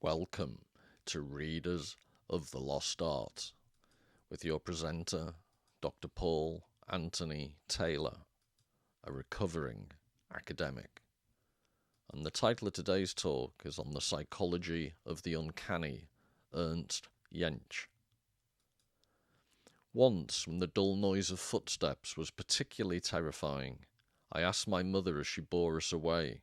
Welcome to Readers of the Lost Art with your presenter, Dr. Paul Anthony Taylor, a recovering academic. And the title of today's talk is on the psychology of the uncanny, Ernst Jentsch. Once, when the dull noise of footsteps was particularly terrifying, I asked my mother as she bore us away,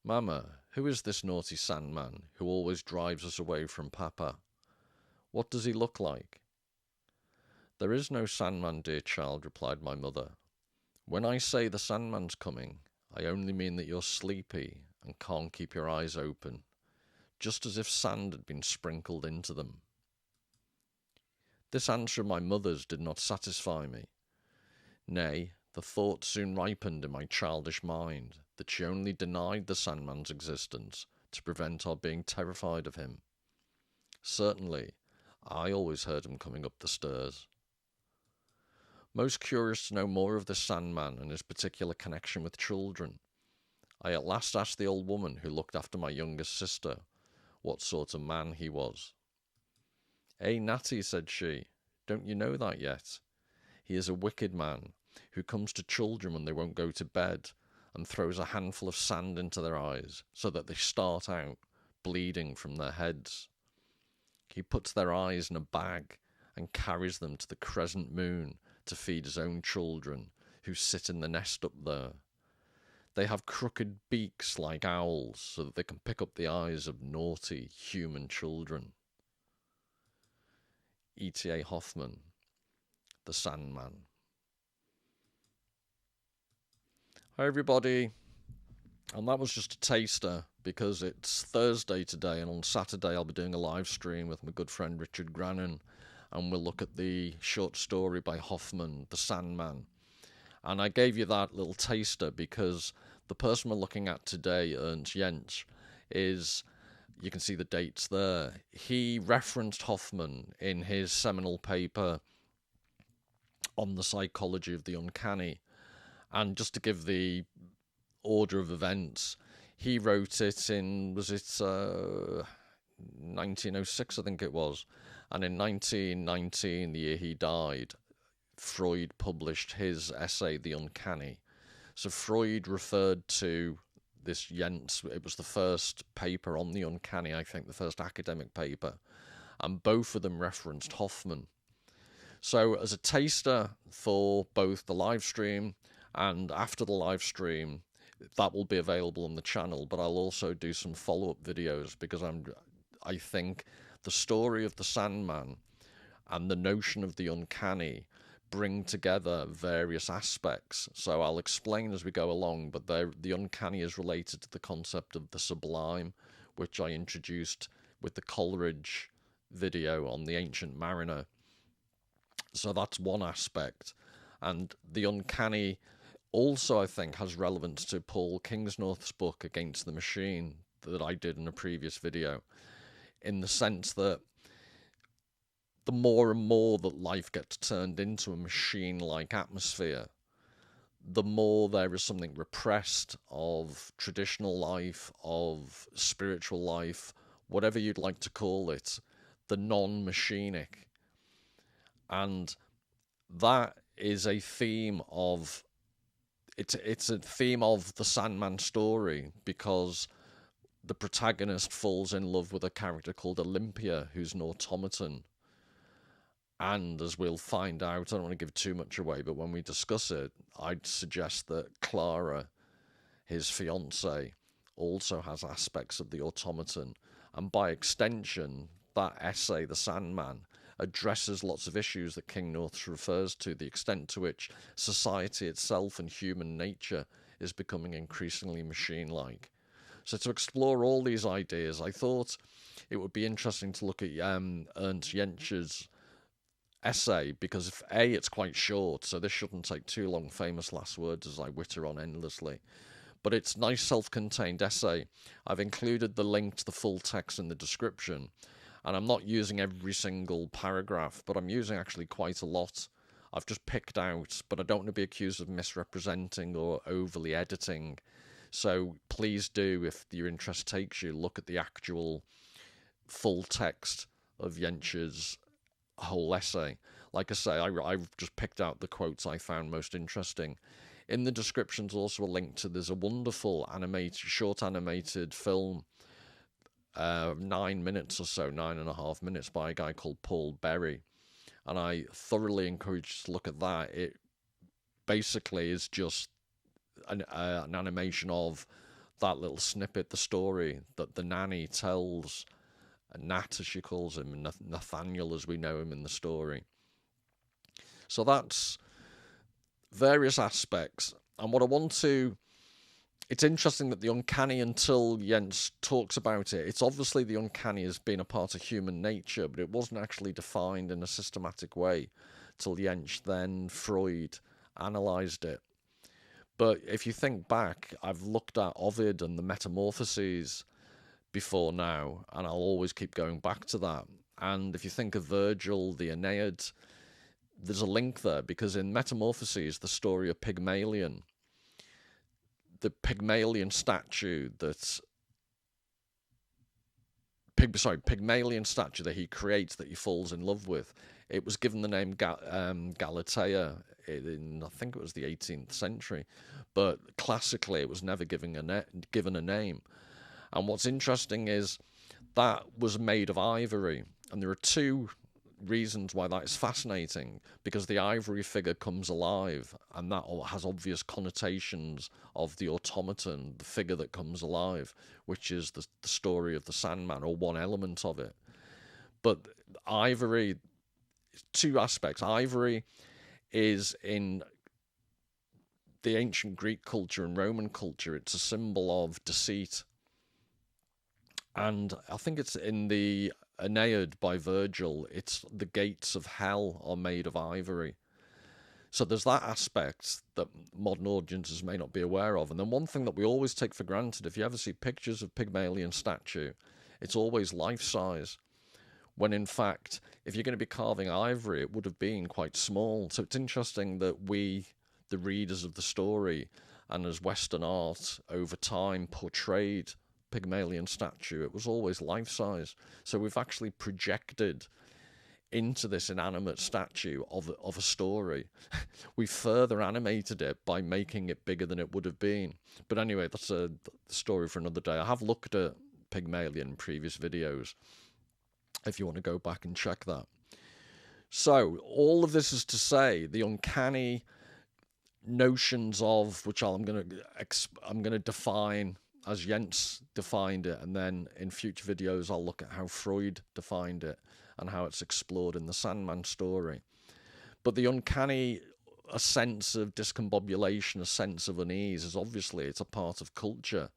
"Mamma, who is this naughty Sandman who always drives us away from Papa? What does he look like?" "There is no Sandman, dear child," replied my mother. "When I say the Sandman's coming, I only mean that you're sleepy and can't keep your eyes open, just as if sand had been sprinkled into them." This answer of my mother's did not satisfy me. Nay, the thought soon ripened in my childish mind that she only denied the Sandman's existence to prevent our being terrified of him. Certainly, I always heard him coming up the stairs. Most curious to know more of the Sandman and his particular connection with children, I at last asked the old woman who looked after my youngest sister what sort of man he was. "Eh, Natty," said she, "don't you know that yet? He is a wicked man who comes to children when they won't go to bed and throws a handful of sand into their eyes so that they start out bleeding from their heads. He puts their eyes in a bag and carries them to the crescent moon to feed his own children who sit in the nest up there. They have crooked beaks like owls so that they can pick up the eyes of naughty human children." E.T.A. Hoffmann, The Sandman. Hi everybody, and that was just a taster because it's Thursday today, and on Saturday I'll be doing a live stream with my good friend Richard Grannon, and we'll look at the short story by Hoffmann, The Sandman. And I gave you that little taster because the person we're looking at today, Ernst Jentsch, is, you can see the dates there, he referenced Hoffmann in his seminal paper on the psychology of the uncanny. And just to give the order of events, he wrote it in, 1906, I think it was. And in 1919, the year he died, Freud published his essay, The Uncanny. So Freud referred to this Jentsch, it was the first paper on the uncanny, I think, the first academic paper. And both of them referenced Hoffmann. So as a taster for both the live stream and after the live stream, that will be available on the channel, but I'll also do some follow-up videos because I think the story of the Sandman and the notion of the uncanny bring together various aspects. So I'll explain as we go along, but the uncanny is related to the concept of the sublime, which I introduced with the Coleridge video on the Ancient Mariner. So that's one aspect. And the uncanny also, I think, has relevance to Paul Kingsnorth's book Against the Machine that I did in a previous video, in the sense that the more and more that life gets turned into a machine-like atmosphere, the more there is something repressed of traditional life, of spiritual life, whatever you'd like to call it, the non-machinic. And that is a theme of, it's a theme of the Sandman story, because the protagonist falls in love with a character called Olympia, who's an automaton. And as we'll find out, I don't want to give too much away, but when we discuss it, I'd suggest that Clara, his fiancée, also has aspects of the automaton. And by extension, that essay, The Sandman, addresses lots of issues that Kingsnorth refers to, the extent to which society itself and human nature is becoming increasingly machine-like. So to explore all these ideas, I thought it would be interesting to look at Ernst Jentsch's essay, because if it's quite short, so this shouldn't take too long, famous last words as I witter on endlessly, but it's a nice self-contained essay. I've included the link to the full text in the description, and I'm not using every single paragraph, but I'm using actually quite a lot. I've just picked out, but I don't want to be accused of misrepresenting or overly editing. So please do, if your interest takes you, look at the actual full text of Jentsch's whole essay. Like I say, I've just picked out the quotes I found most interesting. In the description's also a link to, there's a wonderful short animated film, 9 minutes or so, 9.5 minutes, by a guy called Paul Berry. And I thoroughly encourage you to look at that. It basically is just an animation of that little snippet, the story that the nanny tells Nat, as she calls him, Nathaniel as we know him in the story. So that's various aspects. And what I want to... It's interesting that the uncanny, until Jentsch talks about it, it's obviously the uncanny has been a part of human nature, but it wasn't actually defined in a systematic way till Jentsch, then Freud, analysed it. But if you think back, I've looked at Ovid and the Metamorphoses before now, and I'll always keep going back to that. And if you think of Virgil, the Aeneid, there's a link there, because in Metamorphoses, the story of Pygmalion, the Pygmalion statue that Pygmalion statue that he creates, that he falls in love with, it was given the name Galatea in, I think it was the 18th century, but classically it was never given a name. And what's interesting is that was made of ivory, and there are two reasons why that is fascinating, because the ivory figure comes alive, and that has obvious connotations of the automaton, the figure that comes alive, which is the story of the Sandman, or one element of it. But ivory, two aspects. Ivory is, in the ancient Greek culture and Roman culture, it's a symbol of deceit. And I think it's in the Aeneid by Virgil, it's the gates of hell are made of ivory. So there's that aspect that modern audiences may not be aware of. And then one thing that we always take for granted, if you ever see pictures of Pygmalion statue, it's always life-size. When in fact, if you're going to be carving ivory, it would have been quite small. So it's interesting that we, the readers of the story, and as Western art over time portrayed Pygmalion statue, it was always life-size. So we've actually projected into this inanimate statue of a story. We further animated it by making it bigger than it would have been. But anyway, that's a story for another day. I have looked at Pygmalion in previous videos, if you want to go back and check that. So all of this is to say, the uncanny notions of which I'm going to define as Jentsch defined it, and then in future videos I'll look at how Freud defined it and how it's explored in the Sandman story. But the uncanny, a sense of discombobulation, a sense of unease, is obviously it's a part of culture,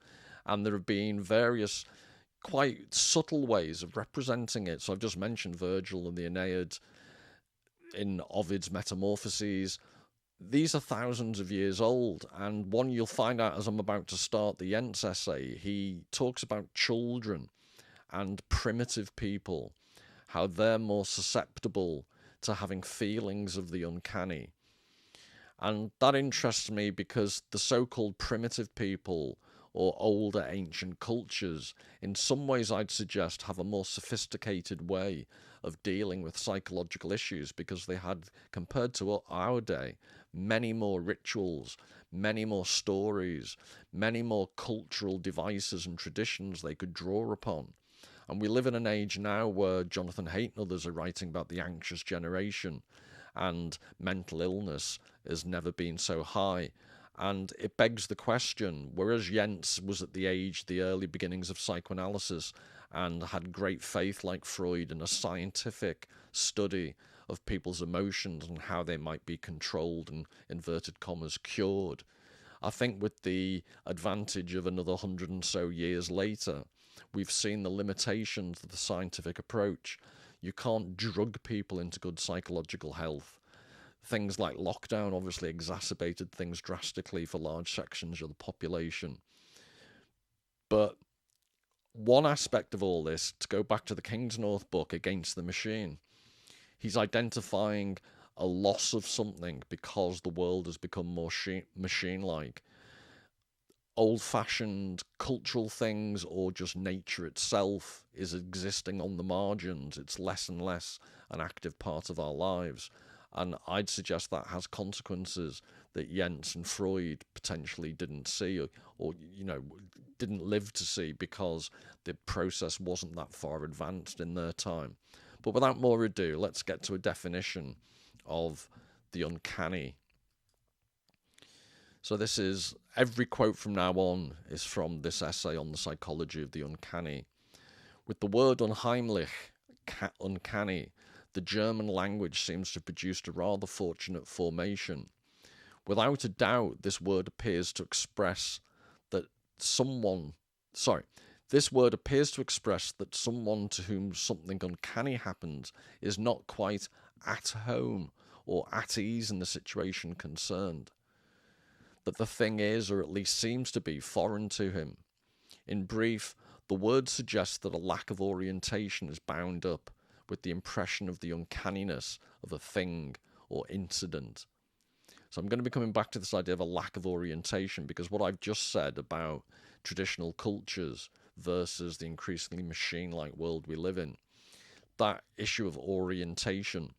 and there have been various quite subtle ways of representing it. So I've just mentioned Virgil and the Aeneid, in Ovid's Metamorphoses. These are thousands of years old, and one you'll find out as I'm about to start the Jentsch essay, he talks about children and primitive people, how they're more susceptible to having feelings of the uncanny. And that interests me because the so-called primitive people, or older ancient cultures, in some ways I'd suggest have a more sophisticated way of dealing with psychological issues, because they had, compared to our day, many more rituals, many more stories, many more cultural devices and traditions they could draw upon. And we live in an age now where Jonathan Haidt and others are writing about the anxious generation, and mental illness has never been so high. And it begs the question, whereas Jentsch was at the early beginnings of psychoanalysis, and had great faith like Freud in a scientific study of people's emotions and how they might be controlled and, inverted commas, cured. I think with the advantage of another 100 and so years later, we've seen the limitations of the scientific approach. You can't drug people into good psychological health. Things like lockdown obviously exacerbated things drastically for large sections of the population. But one aspect of all this, to go back to the Kingsnorth book, Against the Machine, he's identifying a loss of something because the world has become more machine-like. old-fashioned cultural things or just nature itself is existing on the margins. It's less and less an active part of our lives. And I'd suggest that has consequences that Jentsch and Freud potentially didn't see or didn't live to see because the process wasn't that far advanced in their time. But without more ado, let's get to a definition of the uncanny. So this is, every quote from now on is from this essay on the psychology of the uncanny. With the word unheimlich, uncanny, the German language seems to have produced a rather fortunate formation. Without a doubt, this word appears to express that someone to whom something uncanny happens is not quite at home or at ease in the situation concerned. That the thing is, or at least seems to be, foreign to him. In brief, the word suggests that a lack of orientation is bound up with the impression of the uncanniness of a thing or incident. So I'm going to be coming back to this idea of a lack of orientation, because what I've just said about traditional cultures versus the increasingly machine-like world we live in, that issue of orientation,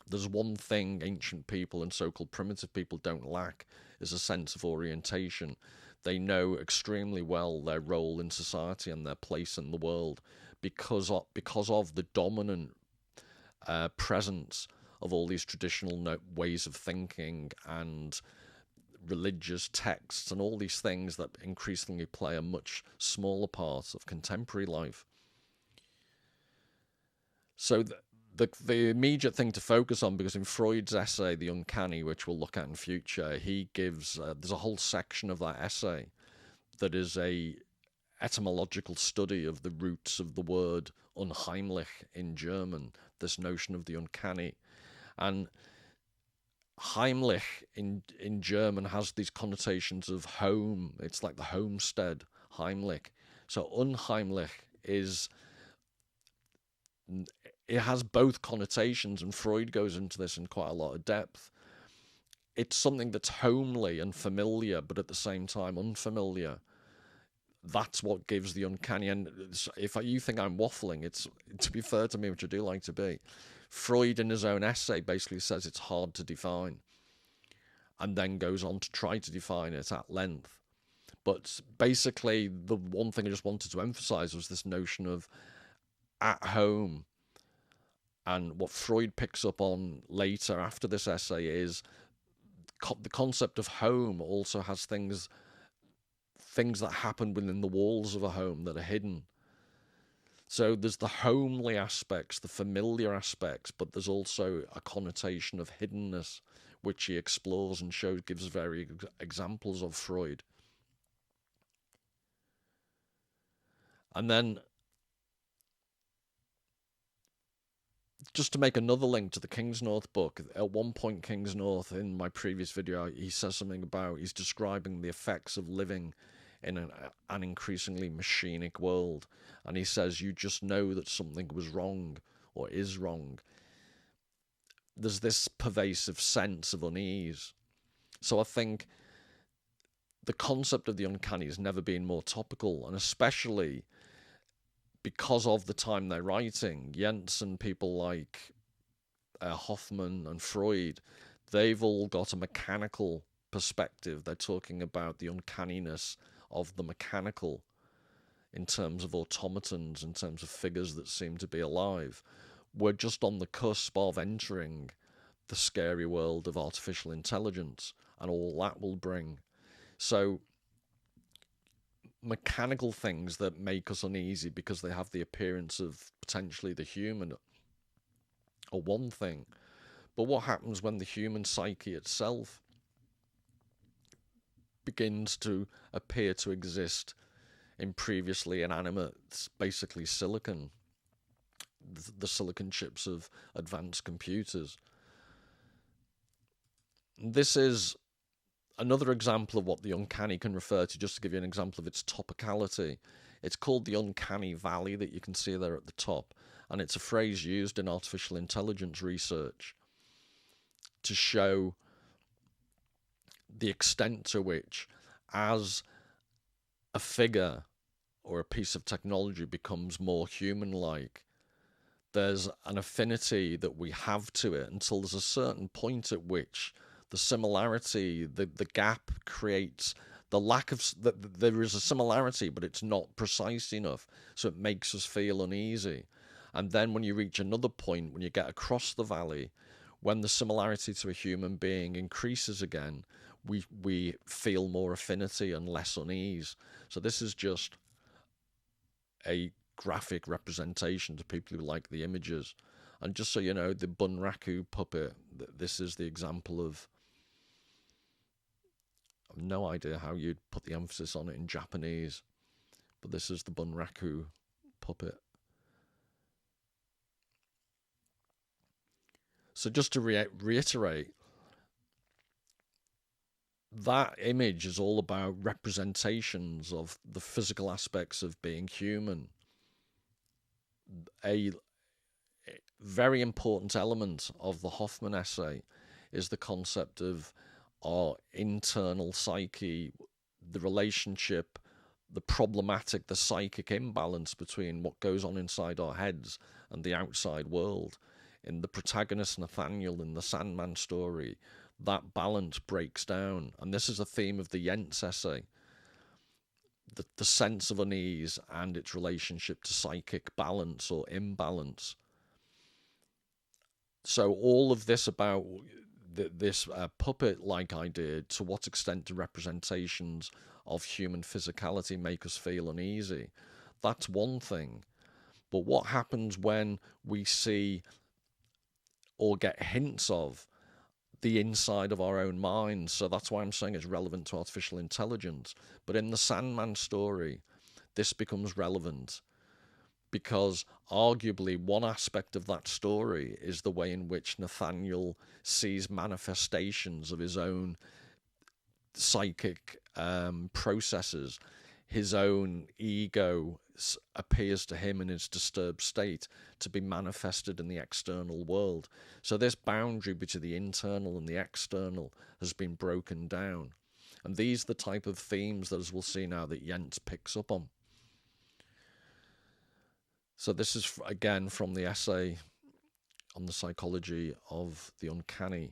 there's one thing ancient people and so-called primitive people don't lack, is a sense of orientation. They know extremely well their role in society and their place in the world because of the dominant presence of all these traditional ways of thinking and religious texts and all these things that increasingly play a much smaller part of contemporary life. So the immediate thing to focus on, because in Freud's essay, The Uncanny, which we'll look at in future, he gives, there's a whole section of that essay that is a etymological study of the roots of the word unheimlich in German, this notion of the uncanny. And Heimlich in German has these connotations of home. It's like the homestead, Heimlich. So unheimlich it has both connotations, and Freud goes into this in quite a lot of depth. It's something that's homely and familiar, but at the same time unfamiliar. That's what gives the uncanny. And if you think I'm waffling, it's, to be fair to me, which I do like to be, Freud in his own essay basically says it's hard to define, and then goes on to try to define it at length. But basically, the one thing I just wanted to emphasize was this notion of at home. And what Freud picks up on later after this essay is the concept of home also has things that happen within the walls of a home that are hidden. So there's the homely aspects, the familiar aspects, but there's also a connotation of hiddenness, which he explores and gives very examples of Freud. And then, just to make another link to the Kingsnorth book, at one point Kingsnorth, in my previous video, he says something about, he's describing the effects of living in an increasingly machinic world. And he says, you just know that something was wrong or is wrong. There's this pervasive sense of unease. So I think the concept of the uncanny has never been more topical, and especially because of the time they're writing. Jentsch and people like Hoffmann and Freud, they've all got a mechanical perspective. They're talking about the uncanniness of the mechanical in terms of automatons, in terms of figures that seem to be alive. We're just on the cusp of entering the scary world of artificial intelligence and all that will bring. So mechanical things that make us uneasy because they have the appearance of potentially the human are one thing. But what happens when the human psyche itself begins to appear to exist in previously inanimate, basically silicon, the silicon chips of advanced computers? This is another example of what the uncanny can refer to, just to give you an example of its topicality. It's called the uncanny valley that you can see there at the top, and it's a phrase used in artificial intelligence research to show the extent to which, as a figure or a piece of technology becomes more human-like, there's an affinity that we have to it until there's a certain point at which the similarity, the gap creates the lack of, there is a similarity, but it's not precise enough, so it makes us feel uneasy. And then when you reach another point, when you get across the valley, when the similarity to a human being increases again, we feel more affinity and less unease. So this is just a graphic representation to people who like the images. And just so you know, the Bunraku puppet, this is the example of, I've no idea how you'd put the emphasis on it in Japanese, but this is the Bunraku puppet. So just to reiterate, that image is all about representations of the physical aspects of being human. A very important element of the Hoffmann essay is the concept of our internal psyche, the relationship, the problematic, the psychic imbalance between what goes on inside our heads and the outside world. In the protagonist Nathaniel in the Sandman story, that balance breaks down. And this is a theme of the Jentsch essay. The sense of unease and its relationship to psychic balance or imbalance. So all of this about this puppet-like idea, to what extent do representations of human physicality make us feel uneasy? That's one thing. But what happens when we see or get hints of the inside of our own minds? So that's why I'm saying it's relevant to artificial intelligence. But in the Sandman story, this becomes relevant because arguably one aspect of that story is the way in which Nathaniel sees manifestations of his own psychic processes. His own ego appears to him in his disturbed state to be manifested in the external world. So this boundary between the internal and the external has been broken down. And these are the type of themes that, as we'll see now, that Jentsch picks up on. So this is, again, from the essay on the psychology of the uncanny.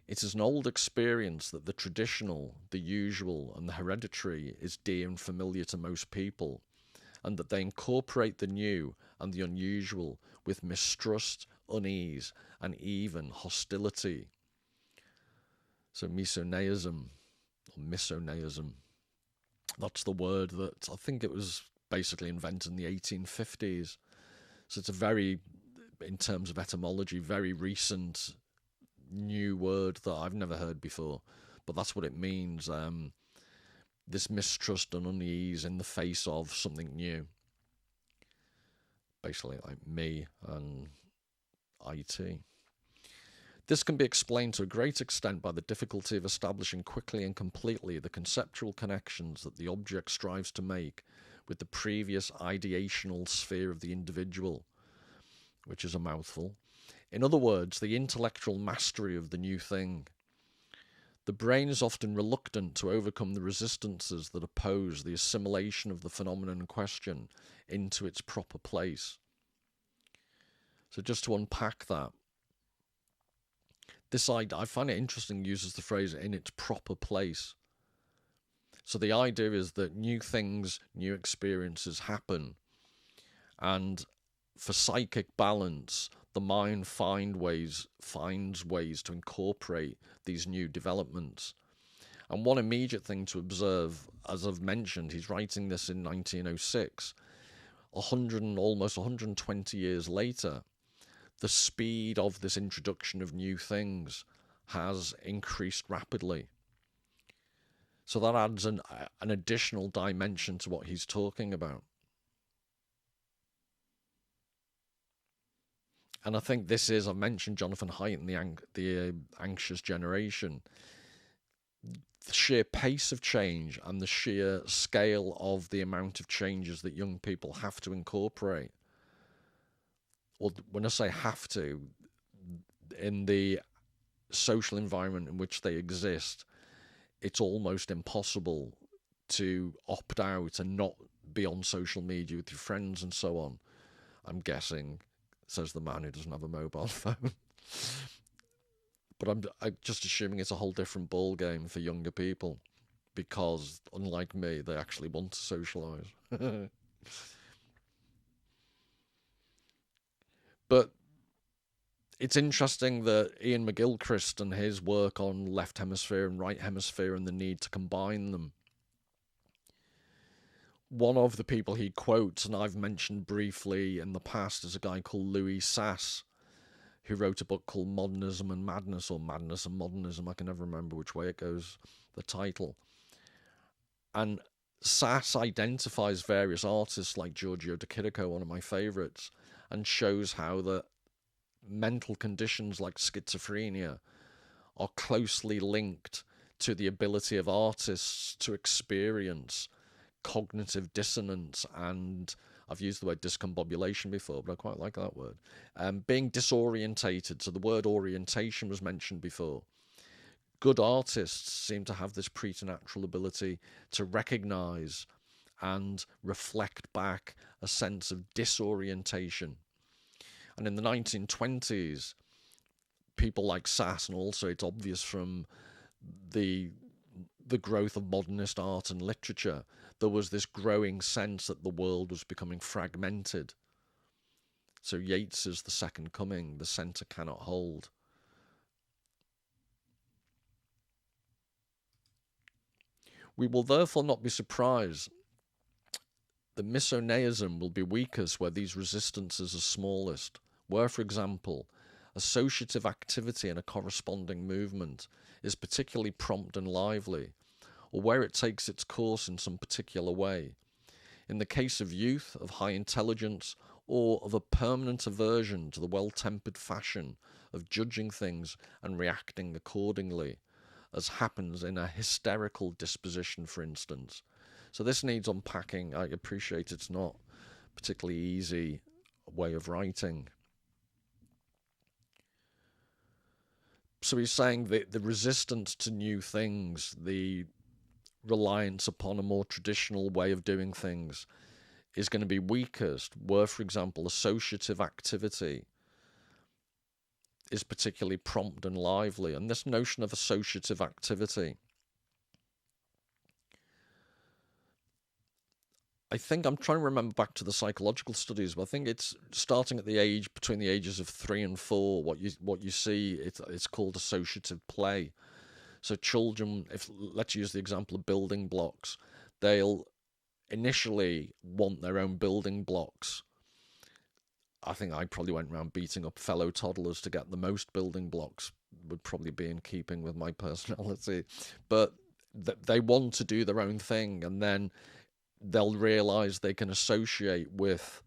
It is an old experience that the traditional, the usual, and the hereditary is dear and familiar to most people, and that they incorporate the new and the unusual with mistrust, unease, and even hostility. So misoneism, or misoneism, that's the word that I think it was basically invented in the 1850s. So it's a very, in terms of etymology, very recent new word that I've never heard before, but that's what it means. This mistrust and unease in the face of something new, basically like me and IT. This can be explained to a great extent by the difficulty of establishing quickly and completely the conceptual connections that the object strives to make with the previous ideational sphere of the individual, which is a mouthful. In other words, the intellectual mastery of the new thing. The brain is often reluctant to overcome the resistances that oppose the assimilation of the phenomenon in question into its proper place. So just to unpack that, this I find it interesting, uses the phrase "in its proper place." So the idea is that new things, new experiences happen, and for psychic balance, the mind finds ways to incorporate these new developments. And one immediate thing to observe, as I've mentioned, he's writing this in 1906, almost 120 years later, the speed of this introduction of new things has increased rapidly. So that adds an additional dimension to what he's talking about. And I think this is, I've mentioned Jonathan Haidt and the anxious generation. The sheer pace of change and the sheer scale of the amount of changes that young people have to incorporate. Or when I say have to, in the social environment in which they exist, it's almost impossible to opt out and not be on social media with your friends and so on. I'm guessing, says the man who doesn't have a mobile phone. But I'm just assuming it's a whole different ball game for younger people, because unlike me, they actually want to socialise. But it's interesting that Ian McGilchrist and his work on left hemisphere and right hemisphere and the need to combine them. One of the people he quotes, and I've mentioned briefly in the past, is a guy called Louis Sass, who wrote a book called Modernism and Madness, or Madness and Modernism. I can never remember which way it goes, the title. And Sass identifies various artists like Giorgio de Chirico, one of my favourites, and shows how the mental conditions like schizophrenia are closely linked to the ability of artists to experience cognitive dissonance, and I've used the word discombobulation before, but I quite like that word. Being disorientated, so the word orientation was mentioned before. Good artists seem to have this preternatural ability to recognise and reflect back a sense of disorientation. And in the 1920s, people like Sass, and also it's obvious from the growth of modernist art and literature, there was this growing sense that the world was becoming fragmented. So Yeats's The Second Coming, the centre cannot hold. We will therefore not be surprised that misoneism will be weakest where these resistances are smallest, where, for example, associative activity in a corresponding movement is particularly prompt and lively, or where it takes its course in some particular way. In the case of youth, of high intelligence, or of a permanent aversion to the well-tempered fashion of judging things and reacting accordingly, as happens in a hysterical disposition, for instance. So this needs unpacking. I appreciate it's not a particularly easy way of writing. So he's saying that the resistance to new things, the reliance upon a more traditional way of doing things, is going to be weakest where, for example, associative activity is particularly prompt and lively. And this notion of associative activity, I think I'm trying to remember back to the psychological studies, but I think it's starting at the age between the ages of 3 and 4. What you see, it's called associative play. So children, if let's use the example of building blocks, they'll initially want their own building blocks. I think I probably went around beating up fellow toddlers to get the most building blocks, would probably be in keeping with my personality. But they want to do their own thing, and then they'll realise they can associate with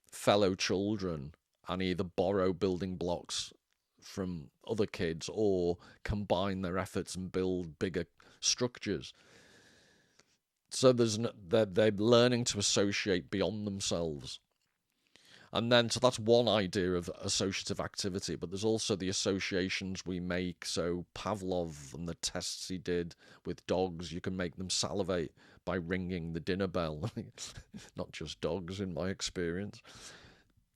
fellow children and either borrow building blocks from other kids or combine their efforts and build bigger structures. So they're learning to associate beyond themselves. And then, so that's one idea of associative activity, but there's also the associations we make. So Pavlov and the tests he did with dogs, you can make them salivate by ringing the dinner bell. Not just dogs, in my experience.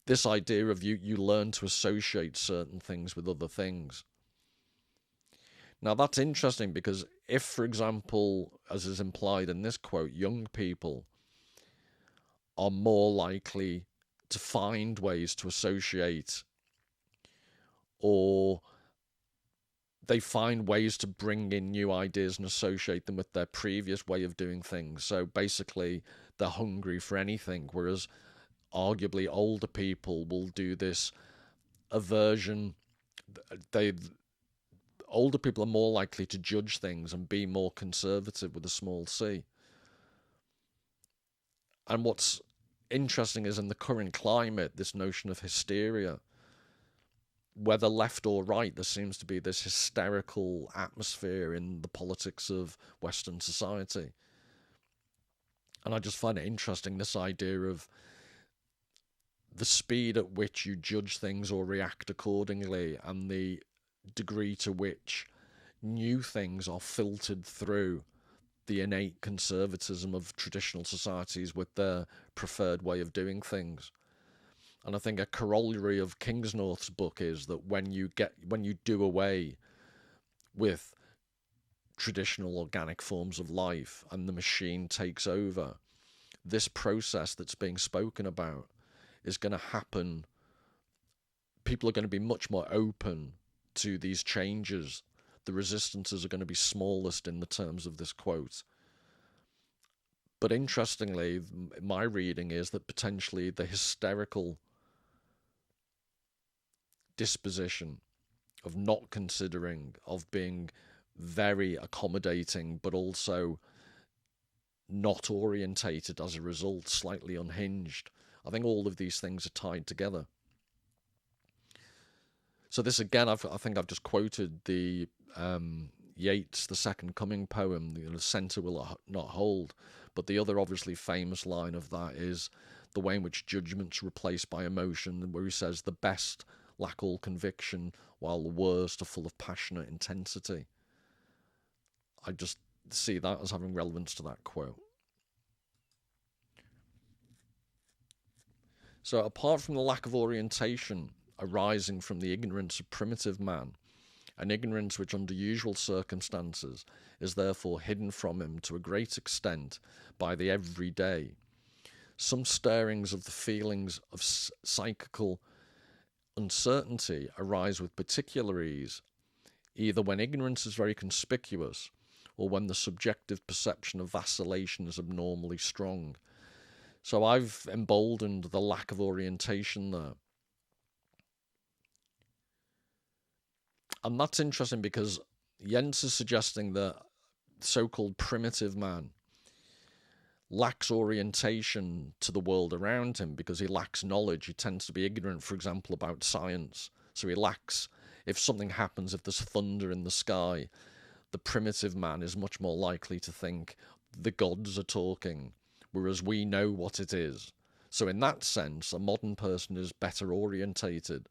This idea of you learn to associate certain things with other things. Now that's interesting because if, for example, as is implied in this quote, young people are more likely to find ways to associate, or they find ways to bring in new ideas and associate them with their previous way of doing things. So basically, they're hungry for anything, whereas arguably older people will do this aversion. Older people are more likely to judge things and be more conservative with a small c. And what's interesting is in the current climate, this notion of hysteria, whether left or right, there seems to be this hysterical atmosphere in the politics of Western society. And I just find it interesting, this idea of the speed at which you judge things or react accordingly, and the degree to which new things are filtered through the innate conservatism of traditional societies with their preferred way of doing things. And I think a corollary of Kingsnorth's book is that when you do away with traditional organic forms of life and the machine takes over, this process that's being spoken about is going to happen. People are going to be much more open to these changes. The resistances are going to be smallest in the terms of this quote. But interestingly, my reading is that potentially the hysterical disposition of not considering, of being very accommodating, but also not orientated as a result, slightly unhinged. I think all of these things are tied together. So this again, I think I've just quoted the Yeats' The Second Coming poem, the centre will not hold. But the other obviously famous line of that is the way in which judgment's replaced by emotion, where he says the best lack all conviction, while the worst are full of passionate intensity. I just see that as having relevance to that quote. So apart from the lack of orientation arising from the ignorance of primitive man, an ignorance which under usual circumstances is therefore hidden from him to a great extent by the everyday, some stirrings of the feelings of psychical uncertainty arise with particular ease, either when ignorance is very conspicuous or when the subjective perception of vacillation is abnormally strong. So I've emboldened the lack of orientation there. And that's interesting because Jentsch is suggesting that so-called primitive man lacks orientation to the world around him because he lacks knowledge. He tends to be ignorant, for example, about science. So he lacks, if something happens, if there's thunder in the sky, the primitive man is much more likely to think the gods are talking, whereas we know what it is. So in that sense, a modern person is better orientated.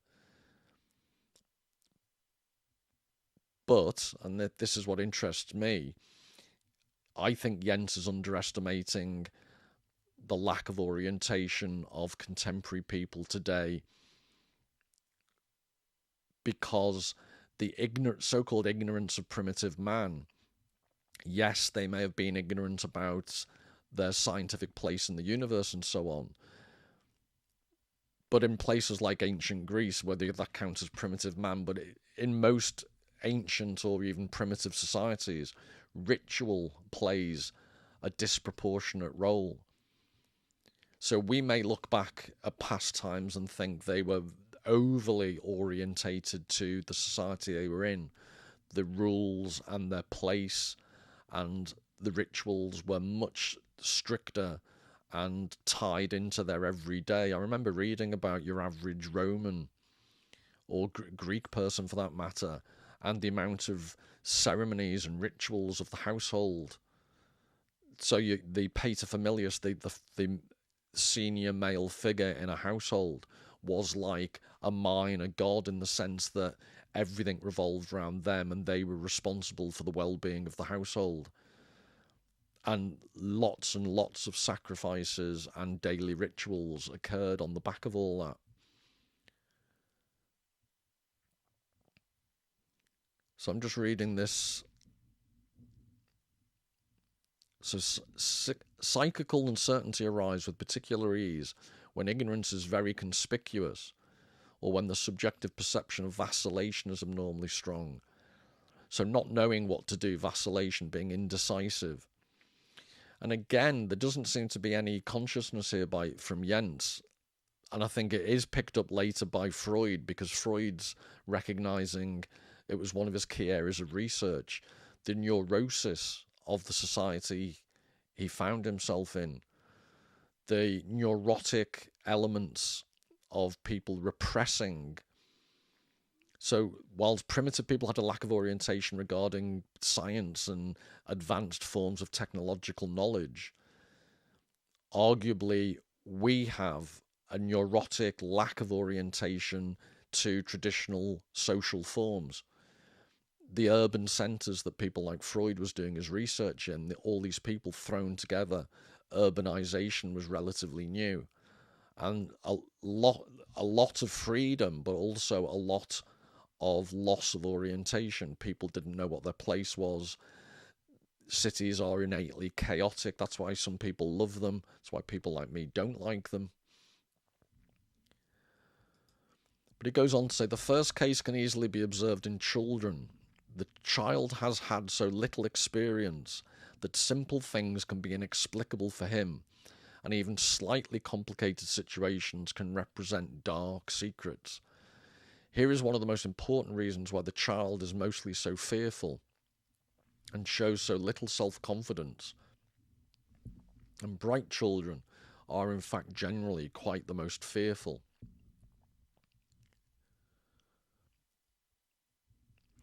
But, and this is what interests me, I think Jentsch is underestimating the lack of orientation of contemporary people today, because the so-called ignorance of primitive man, yes, they may have been ignorant about their scientific place in the universe and so on, but in places like ancient Greece, whether that counts as primitive man, but in most ancient or even primitive societies, ritual plays a disproportionate role. So we may look back at past times and think they were overly orientated to the society they were in. The rules and their place and the rituals were much stricter and tied into their everyday. I remember reading about your average Roman or Greek person for that matter, and the amount of ceremonies and rituals of the household. So the paterfamilias, the senior male figure in a household, was like a minor god in the sense that everything revolved around them and they were responsible for the well-being of the household. And lots of sacrifices and daily rituals occurred on the back of all that. So I'm just reading this. So psychical uncertainty arises with particular ease when ignorance is very conspicuous, or when the subjective perception of vacillation is abnormally strong. So not knowing what to do, vacillation, being indecisive. And again, there doesn't seem to be any consciousness here from Jentsch. And I think it is picked up later by Freud, because Freud's recognizing it was one of his key areas of research, the neurosis of the society he found himself in, the neurotic elements of people repressing. So whilst primitive people had a lack of orientation regarding science and advanced forms of technological knowledge, arguably we have a neurotic lack of orientation to traditional social forms. the urban centres that people like Freud was doing his research in, all these people thrown together, urbanization was relatively new. And a lot of freedom, but also a lot of loss of orientation. People didn't know what their place was. Cities are innately chaotic. That's why some people love them. That's why people like me don't like them. But it goes on to say the first case can easily be observed in children. The child has had so little experience that simple things can be inexplicable for him, and even slightly complicated situations can represent dark secrets. Here is one of the most important reasons why the child is mostly so fearful and shows so little self-confidence. And bright children are in fact generally quite the most fearful.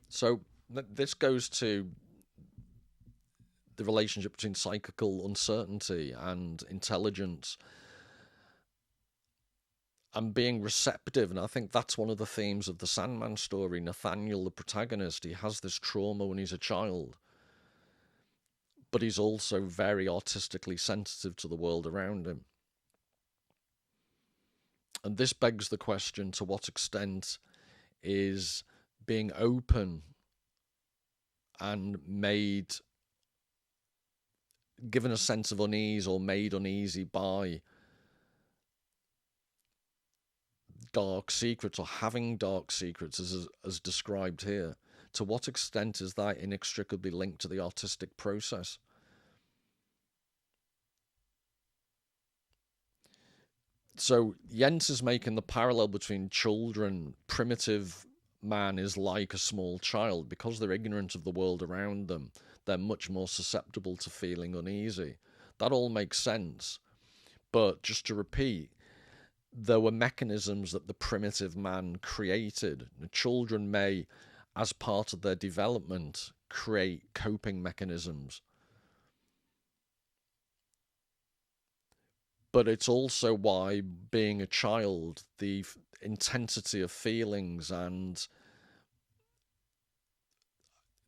So this goes to the relationship between psychical uncertainty and intelligence and being receptive. And I think that's one of the themes of the Sandman story. Nathaniel, the protagonist, he has this trauma when he's a child, but he's also very artistically sensitive to the world around him. And this begs the question, to what extent is being open and given a sense of unease or made uneasy by dark secrets or having dark secrets as described here, to what extent is that inextricably linked to the artistic process? So Jentsch is making the parallel between children. Primitive man is like a small child. Because they're ignorant of the world around them, they're much more susceptible to feeling uneasy. That all makes sense. But just to repeat, there were mechanisms that the primitive man created. The children may, as part of their development, create coping mechanisms. But it's also why, being a child, the intensity of feelings and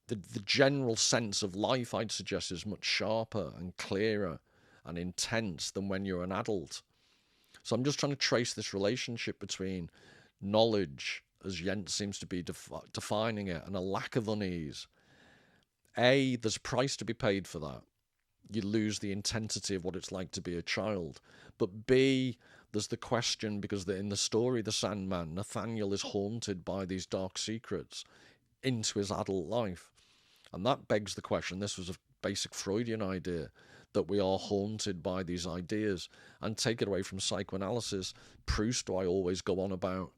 the general sense of life, I'd suggest, is much sharper and clearer and intense than when you're an adult. So I'm just trying to trace this relationship between knowledge, as Jentsch seems to be defining it, and a lack of unease. A, there's a price to be paid for that. You lose the intensity of what it's like to be a child. But B, there's the question, because in the story The Sandman, Nathaniel is haunted by these dark secrets into his adult life. And that begs the question, this was a basic Freudian idea, that we are haunted by these ideas. And take it away from psychoanalysis, Proust, who I always go on about,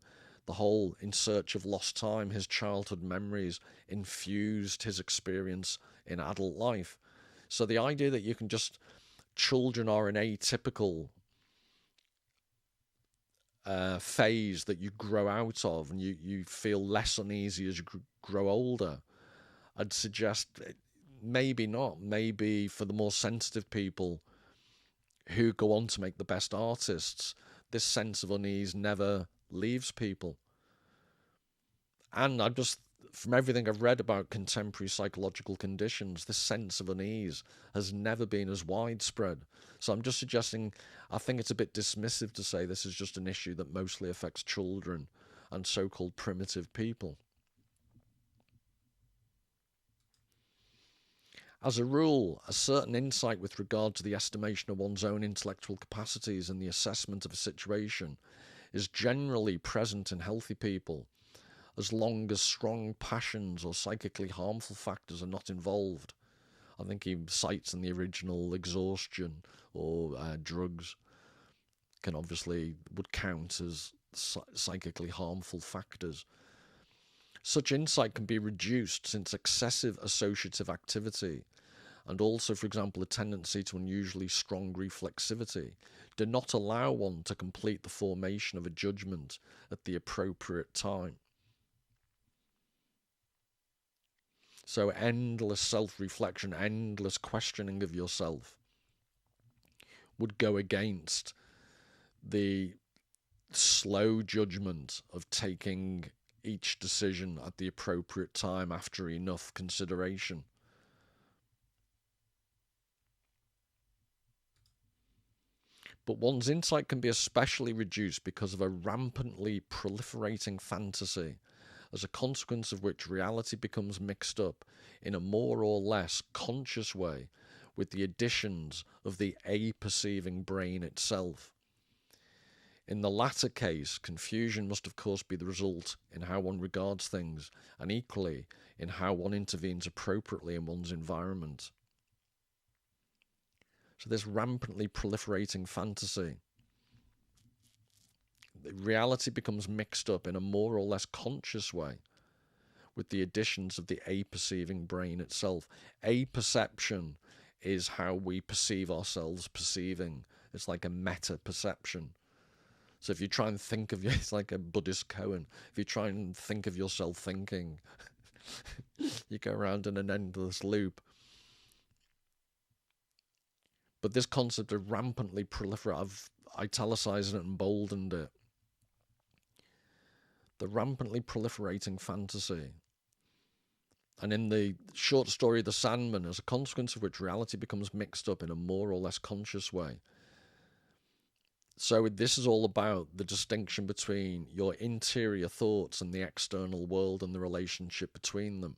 the whole In Search of Lost Time, his childhood memories infused his experience in adult life. So the idea that you can just, children are an atypical phase that you grow out of, and you feel less uneasy as you grow older, I'd suggest maybe not. Maybe for the more sensitive people who go on to make the best artists, this sense of unease never leaves people. And I just, from everything I've read about contemporary psychological conditions, this sense of unease has never been as widespread. So I'm just suggesting, I think it's a bit dismissive to say this is just an issue that mostly affects children and so-called primitive people. As a rule, a certain insight with regard to the estimation of one's own intellectual capacities and the assessment of a situation is generally present in healthy people, as long as strong passions or psychically harmful factors are not involved. I think he cites in the original exhaustion or drugs would count as psychically harmful factors. Such insight can be reduced since excessive associative activity and also, for example, a tendency to unusually strong reflexivity do not allow one to complete the formation of a judgment at the appropriate time. So endless self-reflection, endless questioning of yourself would go against the slow judgment of taking each decision at the appropriate time after enough consideration. But one's insight can be especially reduced because of a rampantly proliferating fantasy, as a consequence of which reality becomes mixed up in a more or less conscious way with the additions of the a-perceiving brain itself. In the latter case, confusion must of course be the result in how one regards things, and equally in how one intervenes appropriately in one's environment. So this rampantly proliferating fantasy, reality becomes mixed up in a more or less conscious way with the additions of the a-perceiving brain itself. A-perception is how we perceive ourselves perceiving. It's like a meta-perception. So if you try and think of, it's like a Buddhist koan, if you try and think of yourself thinking, you go around in an endless loop. But this concept of rampantly proliferate, I've italicized it and boldened it. The rampantly proliferating fantasy. And in the short story The Sandman, as a consequence of which reality becomes mixed up in a more or less conscious way. So this is all about the distinction between your interior thoughts and the external world and the relationship between them.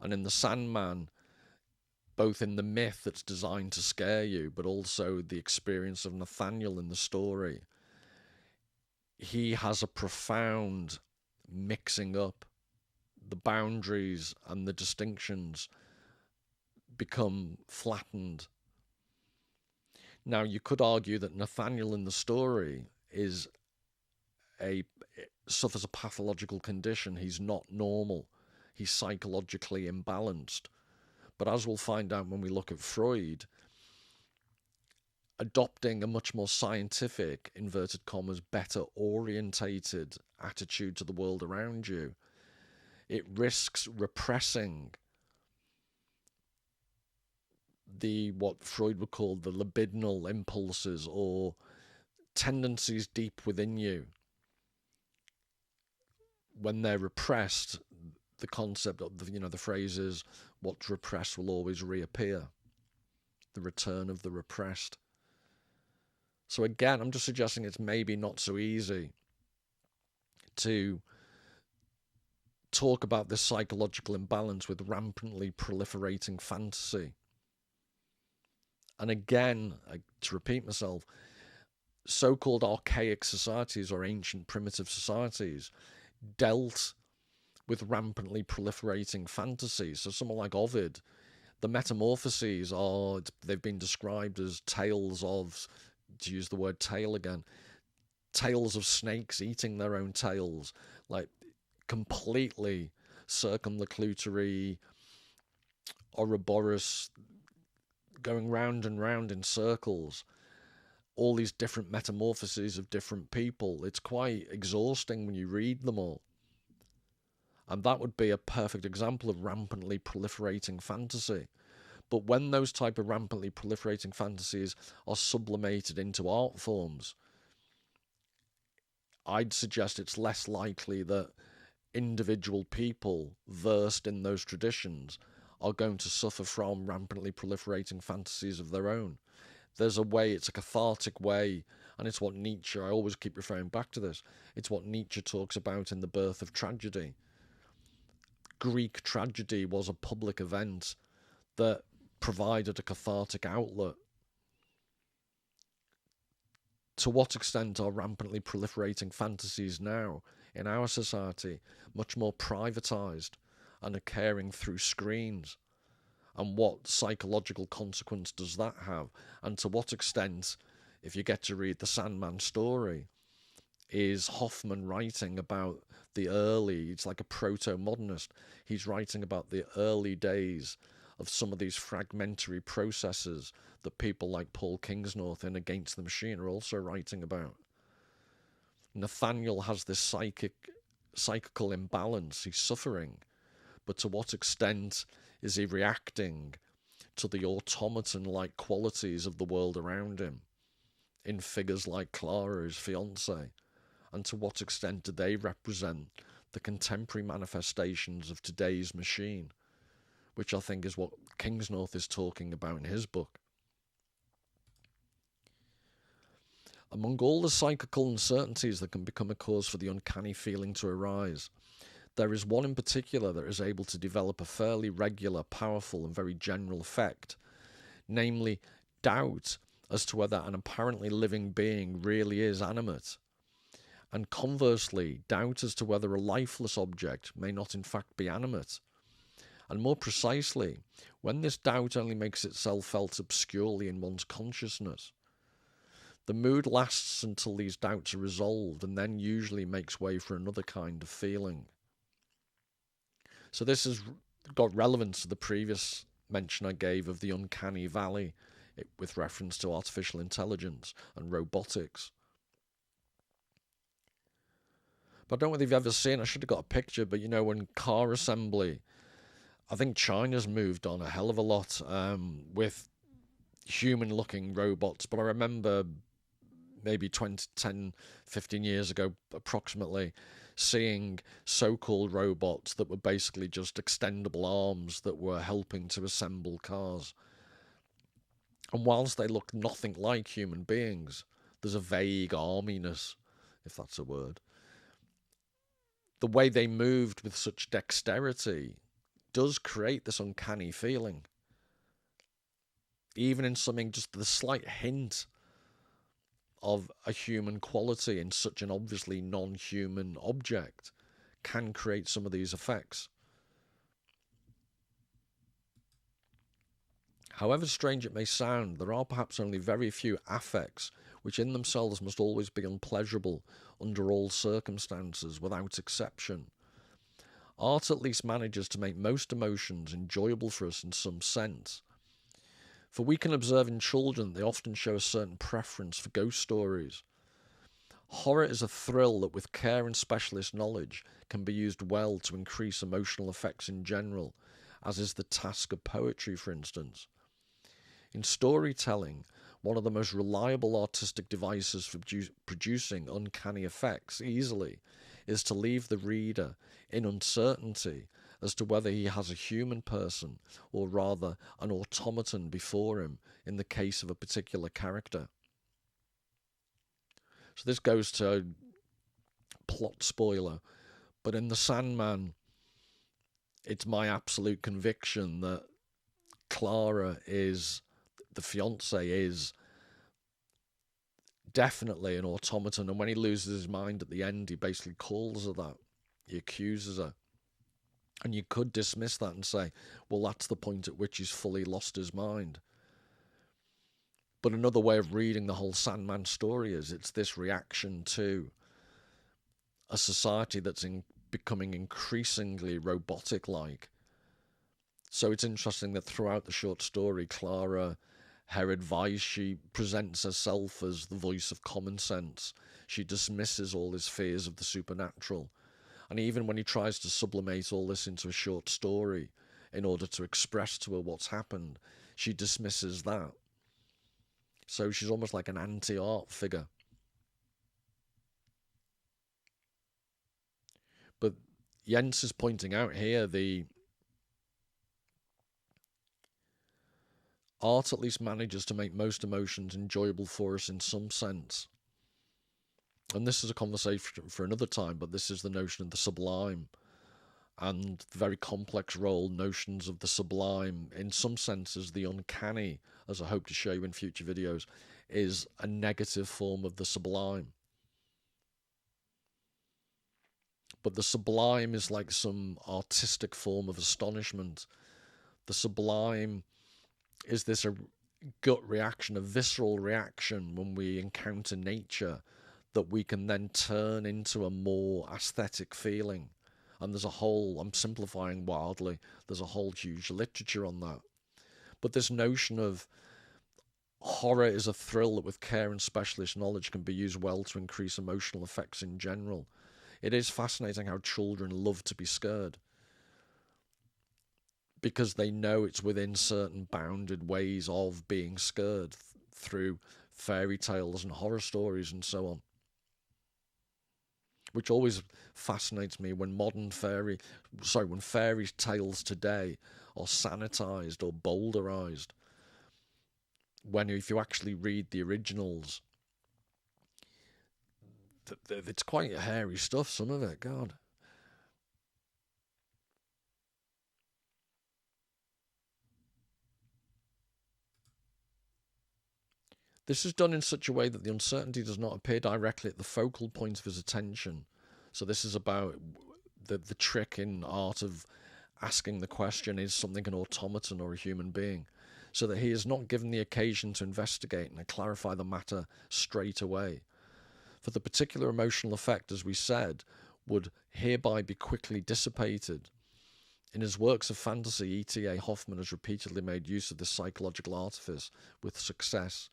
And in The Sandman, both in the myth that's designed to scare you, but also the experience of Nathaniel in the story, he has a profound mixing up. The boundaries and the distinctions become flattened. Now, you could argue that Nathaniel in the story suffers a pathological condition. He's not normal. He's psychologically imbalanced. But as we'll find out when we look at Freud, adopting a much more scientific, inverted commas, better orientated attitude to the world around you, it risks repressing what Freud would call the libidinal impulses or tendencies deep within you. When they're repressed, the concept of the phrase is, what's repressed will always reappear. The return of the repressed. So again, I'm just suggesting it's maybe not so easy to talk about this psychological imbalance with rampantly proliferating fantasy. And again, to repeat myself, so-called archaic societies or ancient primitive societies dealt with rampantly proliferating fantasies. So someone like Ovid, the metamorphoses they've been described as tales of, to use the word tail again, tales of snakes eating their own tails, like completely circumlocutory, Ouroboros, going round and round in circles, all these different metamorphoses of different people. It's quite exhausting when you read them all. And that would be a perfect example of rampantly proliferating fantasy. But when those type of rampantly proliferating fantasies are sublimated into art forms, I'd suggest it's less likely that individual people versed in those traditions are going to suffer from rampantly proliferating fantasies of their own. There's a way, it's a cathartic way, and it's what Nietzsche, I always keep referring back to this, it's what Nietzsche talks about in The Birth of Tragedy. Greek tragedy was a public event that provided a cathartic outlet. To what extent are rampantly proliferating fantasies now in our society much more privatized and occurring through screens? And what psychological consequence does that have? And to what extent, if you get to read the Sandman story, is Hoffmann writing about it's like a proto-modernist, he's writing about the early days of some of these fragmentary processes that people like Paul Kingsnorth in Against the Machine are also writing about. Nathaniel has this psychical imbalance, he's suffering, but to what extent is he reacting to the automaton-like qualities of the world around him in figures like Clara, his fiancée, and to what extent do they represent the contemporary manifestations of today's machine, which I think is what Kingsnorth is talking about in his book. Among all the psychical uncertainties that can become a cause for the uncanny feeling to arise, there is one in particular that is able to develop a fairly regular, powerful, and very general effect, namely doubt as to whether an apparently living being really is animate, and conversely, doubt as to whether a lifeless object may not in fact be animate. And more precisely, when this doubt only makes itself felt obscurely in one's consciousness. The mood lasts until these doubts are resolved and then usually makes way for another kind of feeling. So this has got relevance to the previous mention I gave of the uncanny valley with reference to artificial intelligence and robotics. But I don't know whether you've ever seen, I should have got a picture, but you know, when car assembly, I think China's moved on a hell of a lot with human-looking robots. But I remember maybe 10, 15 years ago, approximately, seeing so-called robots that were basically just extendable arms that were helping to assemble cars. And whilst they look nothing like human beings, there's a vague arminess, if that's a word. The way they moved with such dexterity does create this uncanny feeling. Even in something, just the slight hint of a human quality in such an obviously non-human object can create some of these effects. However strange it may sound, there are perhaps only very few affects which in themselves must always be unpleasurable under all circumstances, without exception. Art at least manages to make most emotions enjoyable for us in some sense. For we can observe in children they often show a certain preference for ghost stories. Horror is a thrill that with care and specialist knowledge can be used well to increase emotional effects in general, as is the task of poetry, for instance. In storytelling, one of the most reliable artistic devices for producing uncanny effects easily is to leave the reader in uncertainty as to whether he has a human person or rather an automaton before him in the case of a particular character. So this goes to plot spoiler, but in the Sandman, it's my absolute conviction that Clara is, the fiancé is definitely an automaton, and when he loses his mind at the end, he basically calls her that. He accuses her. And you could dismiss that and say, well, that's the point at which he's fully lost his mind. But another way of reading the whole Sandman story is it's this reaction to a society that's becoming increasingly robotic-like. So it's interesting that throughout the short story, Clara, her advice, she presents herself as the voice of common sense. She dismisses all his fears of the supernatural. And even when he tries to sublimate all this into a short story in order to express to her what's happened, she dismisses that. So she's almost like an anti-art figure. But Jentsch is pointing out here the art at least manages to make most emotions enjoyable for us in some sense. And this is a conversation for another time, but this is the notion of the sublime and the very complex role notions of the sublime, in some senses the uncanny, as I hope to show you in future videos, is a negative form of the sublime. But the sublime is like some artistic form of astonishment. The sublime is this a gut reaction, a visceral reaction when we encounter nature that we can then turn into a more aesthetic feeling. And there's a whole, I'm simplifying wildly, there's a whole huge literature on that. But this notion of horror is a thrill that with care and specialist knowledge can be used well to increase emotional effects in general. It is fascinating how children love to be scared, because they know it's within certain bounded ways of being scared through fairy tales and horror stories and so on. which always fascinates me when when fairy tales today are sanitized or bowdlerized. When if you actually read the originals, it's quite hairy stuff, some of it, God. This is done in such a way that the uncertainty does not appear directly at the focal point of his attention. So this is about the trick in art of asking the question, is something an automaton or a human being? So that he is not given the occasion to investigate and clarify the matter straight away. For the particular emotional effect, as we said, would hereby be quickly dissipated. In his works of fantasy, E.T.A. Hoffmann has repeatedly made use of this psychological artifice with success.